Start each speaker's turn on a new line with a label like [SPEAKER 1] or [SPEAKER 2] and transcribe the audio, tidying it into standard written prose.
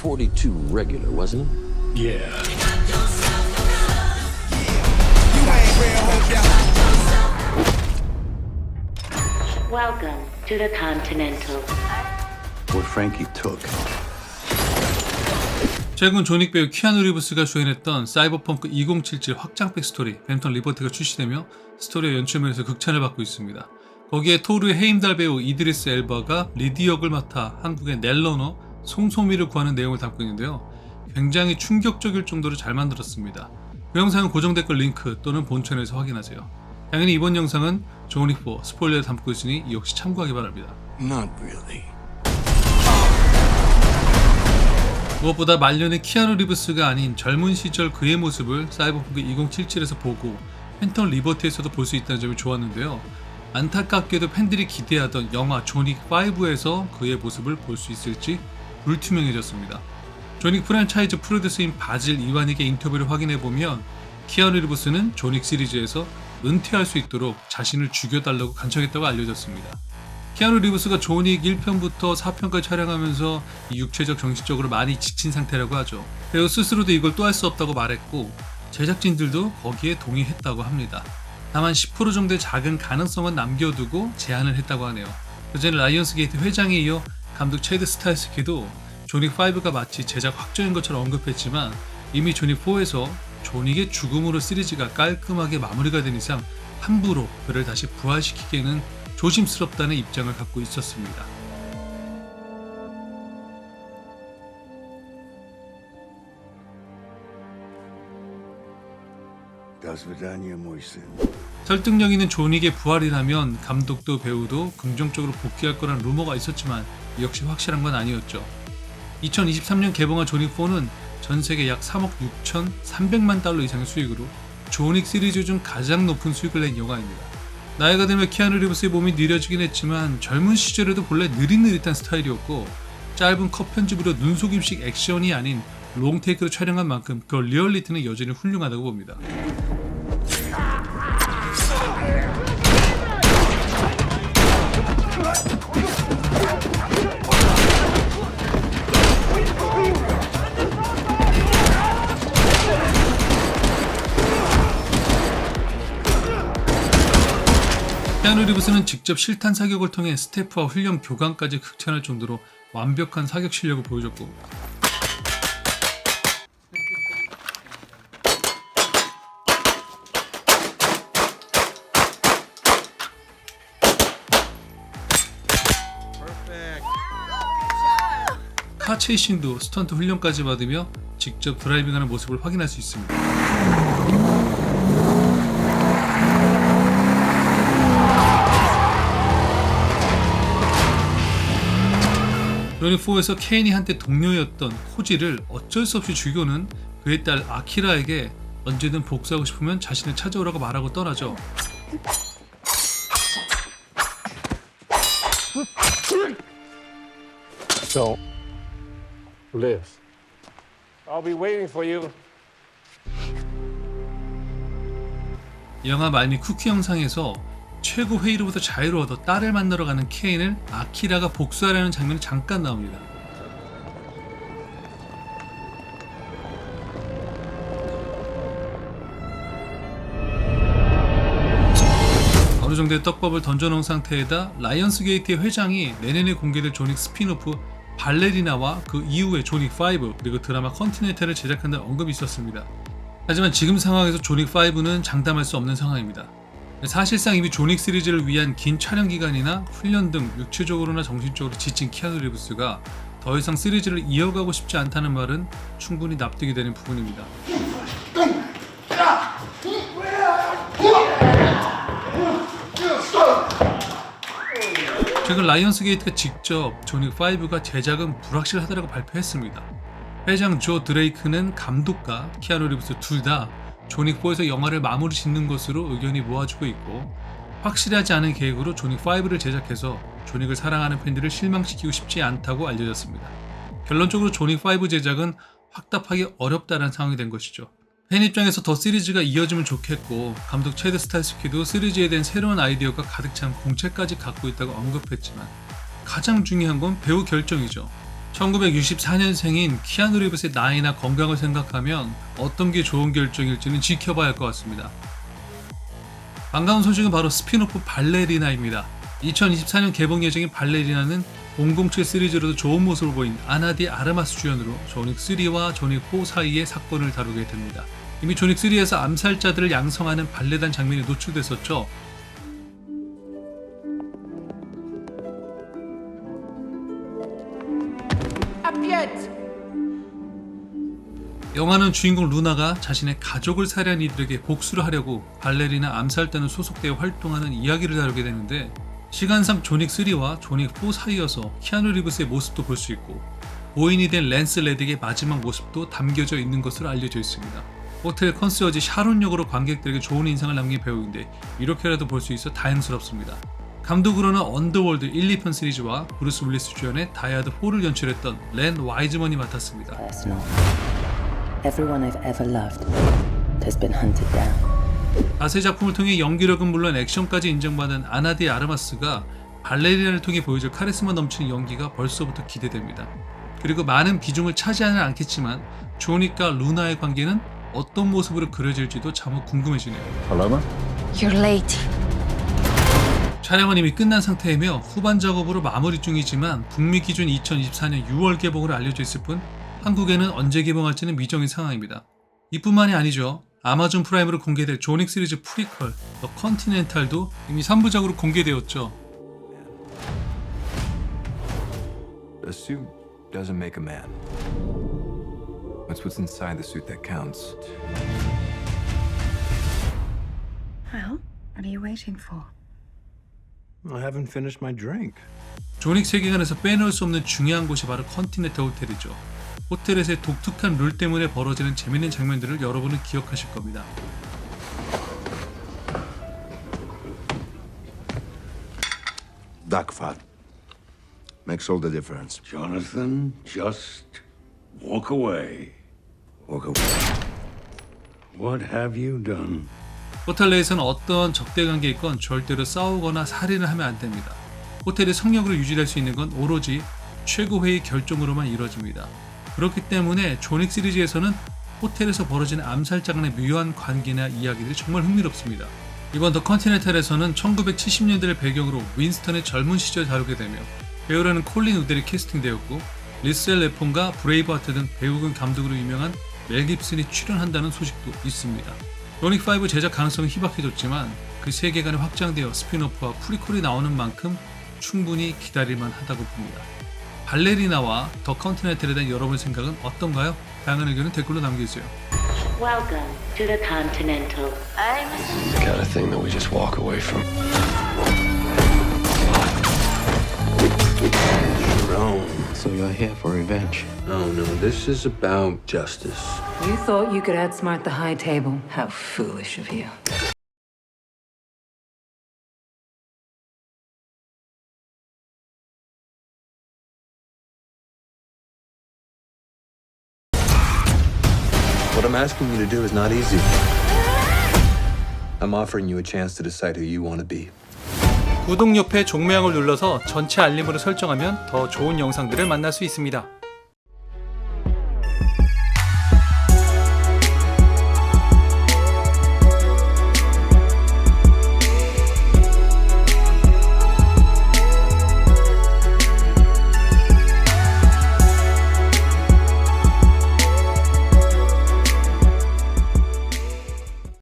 [SPEAKER 1] 42 regular, wasn't it?
[SPEAKER 2] Yeah.
[SPEAKER 3] Welcome to the Continental.
[SPEAKER 2] What Frankie took.
[SPEAKER 4] 최근 존윅 배우 키아누 리브스가 주연했던 사이버펑크 2077 확장팩 스토리 팬텀 리버티가 출시되며 스토리와 연출 면에서 극찬을 받고 있습니다. 거기에 토르의 해임달 배우 이드리스 엘바가 리디 역을 맡아 한국의 넬러너 송소미를 구하는 내용을 담고 있는데요. 굉장히 충격적일 정도로 잘 만들었습니다. 그 영상은 고정 댓글 링크 또는 본천에서 확인하세요. 당연히 이번 영상은 존윅4 스포일러를 담고 있으니 역시 참고하기 바랍니다.
[SPEAKER 2] Not really.
[SPEAKER 4] 무엇보다 말년의 키아누 리브스가 아닌 젊은 시절 그의 모습을 사이버펑크 2077에서 보고 팬텀 리버티에서도 볼 수 있다는 점이 좋았는데요. 안타깝게도 팬들이 기대하던 영화 존윅5에서 그의 모습을 볼 수 있을지 불투명해졌습니다. 존윅 프랜차이즈 프로듀서인 바질 이완에게 인터뷰를 확인해보면 키아누 리브스는 존윅 시리즈에서 은퇴할 수 있도록 자신을 죽여달라고 간청했다고 알려졌습니다. 키아누 리브스가 존윅 1편부터 4편까지 촬영하면서 육체적 정신적으로 많이 지친 상태라고 하죠. 배우 스스로도 이걸 또 할 수 없다고 말했고 제작진들도 거기에 동의했다고 합니다. 다만 10% 정도의 작은 가능성은 남겨두고 제안을 했다고 하네요. 그전에 라이언스게이트 회장에 이어 감독 체드 스타일스키도 존윅5가 마치 제작 확정인 것처럼 언급했지만 이미 존윅4에서 존윅의 죽음으로 시리즈가 깔끔하게 마무리가 된 이상 함부로 그를 다시 부활시키기에는 조심스럽다는 입장을 갖고 있었습니다. 설득력 있는 존윅의 부활이라면 감독도 배우도 긍정적으로 복귀할 거란 루머가 있었지만 역시 확실한 건 아니었죠. 2023년 개봉한 존윅4는 전 세계 약 3억 6,300만 달러 이상의 수익으로 존윅 시리즈 중 가장 높은 수익을 낸 영화입니다. 나이가 들며 키아누 리브스의 몸이 느려지긴 했지만 젊은 시절에도 본래 느릿느릿한 스타일이었고 짧은 컷 편집으로 눈속임식 액션이 아닌 롱테이크로 촬영한 만큼 그 리얼리티는 여전히 훌륭하다고 봅니다. 키아누 리브스는 직접 실탄 사격을 통해 스태프와 훈련 교관까지 극찬할 정도로 완벽한 사격 실력을 보여줬고 카 체이싱도 스턴트 훈련까지 받으며 직접 드라이빙하는 모습을 확인할 수 있습니다. 존윅4에서 케인이 한때 동료였던 코지를 어쩔 수 없이 죽여는 그의 딸 아키라에게 언제든 복수하고 싶으면 자신을 찾아오라고 말하고 떠나죠.
[SPEAKER 2] So, live. I'll be waiting for you.
[SPEAKER 4] 영화 말미 쿠키 영상에서 최고 회의로부터 자유를 얻어 딸을 만나러 가는 케인을 아키라가 복수하려는 장면이 잠깐 나옵니다. 어느 정도의 떡밥을 던져놓은 상태에다 라이언스 게이트의 회장이 내년에 공개될 존윅 스피노프 발레리나와 그 이후에 존윅5 그리고 드라마 컨티넨탈을 제작한다는 언급이 있었습니다. 하지만 지금 상황에서 존윅5는 장담할 수 없는 상황입니다. 사실상 이미 존윅 시리즈를 위한 긴 촬영 기간이나 훈련 등 육체적으로나 정신적으로 지친 키아누 리브스가 더 이상 시리즈를 이어가고 싶지 않다는 말은 충분히 납득이 되는 부분입니다. 최근 라이언스 게이트가 직접 존윅5가 제작은 불확실하다고 발표했습니다. 회장 조 드레이크는 감독과 키아누 리브스 둘 다 존윅4에서 영화를 마무리 짓는 것으로 의견이 모아지고 있고 확실하지 않은 계획으로 존윅5를 제작해서 존윅을 사랑하는 팬들을 실망시키고 싶지 않다고 알려졌습니다. 결론적으로 존윅5 제작은 확답하기 어렵다는 상황이 된 것이죠. 팬 입장에서 더 시리즈가 이어지면 좋겠고 감독 체드 스타일스키도 시리즈에 대한 새로운 아이디어가 가득 찬 공채까지 갖고 있다고 언급했지만 가장 중요한 건 배우 결정이죠. 1964년생인 키아누 리브스의 나이나 건강을 생각하면 어떤 게 좋은 결정일지는 지켜봐야 할 것 같습니다. 반가운 소식은 바로 스피노프 발레리나입니다. 2024년 개봉 예정인 발레리나는 007 시리즈로도 좋은 모습을 보인 아나 디 아르마스 주연으로 존윅 3와 존윅 4 사이의 사건을 다루게 됩니다. 이미 존윅 3에서 암살자들을 양성하는 발레단 장면이 노출됐었죠. 영화는 주인공 루나가 자신의 가족을 살해한 이들에게 복수를 하려고 발레리나 암살단을 소속되어 활동하는 이야기를 다루게 되는데, 시간상 존윅 3와 존윅 4 사이여서 키아누 리브스의 모습도 볼 수 있고 보인이 된 랜스 레딕의 마지막 모습도 담겨져 있는 것으로 알려져 있습니다. 호텔 컨시어지 샤론 역으로 관객들에게 좋은 인상을 남긴 배우인데 이렇게라도 볼 수 있어 다행스럽습니다. 감독으로는 언더월드 1, 2편 시리즈와 브루스 윌리스 주연의 다이아드 4를 연출했던 렌 와이즈먼이 맡았습니다.
[SPEAKER 5] Personal. Everyone I've ever loved has been hunted down.
[SPEAKER 4] 다세 작품을 통해 연기력은 물론 액션까지 인정받은 아나 디 아르마스가 발레리나를 통해 보여줄 카리스마 넘치는 연기가 벌써부터 기대됩니다. 그리고 많은 비중을 차지하지는 않겠지만 존윅과 루나의 관계는 어떤 모습으로 그려질지도 참으로 궁금해지네요.
[SPEAKER 2] Paloma?
[SPEAKER 6] You're late.
[SPEAKER 4] 촬영은 이미 끝난 상태이며 후반 작업으로 마무리 중이지만 북미 기준 2024년 6월 개봉으로 알려져 있을 뿐 한국에는 언제 개봉할지는 미정인 상황입니다. 이뿐만이 아니죠. 아마존 프라임으로 공개될 존윅 시리즈 프리퀄 더 컨티넨탈도 이미 3부작으로 공개되었죠.
[SPEAKER 7] A suit doesn't make a man. It's what's inside the suit that counts.
[SPEAKER 6] Well, what are you waiting for?
[SPEAKER 7] I haven't finished my drink.
[SPEAKER 4] 존윅 세계관에서 빼놓을 수 없는 중요한 곳이 바로 컨티넨탈 호텔이죠. 호텔에서의 독특한 룰 때문에 벌어지는 재밌는 장면들을 여러분은 기억하실 겁니다.
[SPEAKER 8] Dagfad makes all the difference.
[SPEAKER 2] Jonathan, just walk away.
[SPEAKER 8] Walk away.
[SPEAKER 2] What have you done?
[SPEAKER 4] 호텔 내에서는 어떤 적대관계에 있건 절대로 싸우거나 살인을 하면 안 됩니다. 호텔의 성역으로 유지될 수 있는 건 오로지 최고회의 결정으로만 이루어집니다. 그렇기 때문에 존윅 시리즈에서는 호텔에서 벌어지는 암살자 간의 묘한 관계나 이야기들이 정말 흥미롭습니다. 이번 더 컨티넨탈에서는 1970년대를 배경으로 윈스턴의 젊은 시절 다루게 되며 배우라는 콜린 우델이 캐스팅되었고 리셀 레폰과 브레이브하트 등 배우군 감독으로 유명한 멜 깁슨이 출연한다는 소식도 있습니다. 존윅5 제작 가능성은 희박해졌지만 그 세계관이 확장되어 스피노프와 프리퀄이 나오는 만큼 충분히 기다릴만 하다고 봅니다. 발레리나와 더 컨티넨탈에 대한 여러분의 생각은 어떤가요? 다양한 의견은 댓글로 남겨주세요.
[SPEAKER 3] Welcome to the Continental.
[SPEAKER 1] The kind of thing that we just walk away from.
[SPEAKER 2] Jerome.
[SPEAKER 1] So you're here for revenge?
[SPEAKER 2] No, this is about justice.
[SPEAKER 9] You thought you could outsmart the high table. How foolish of you.
[SPEAKER 7] What I'm asking you to do is not easy. I'm offering you a chance to decide who you want to be.
[SPEAKER 4] 구독 옆에 종모양을 눌러서 전체 알림으로 설정하면 더 좋은 영상들을 만날 수 있습니다.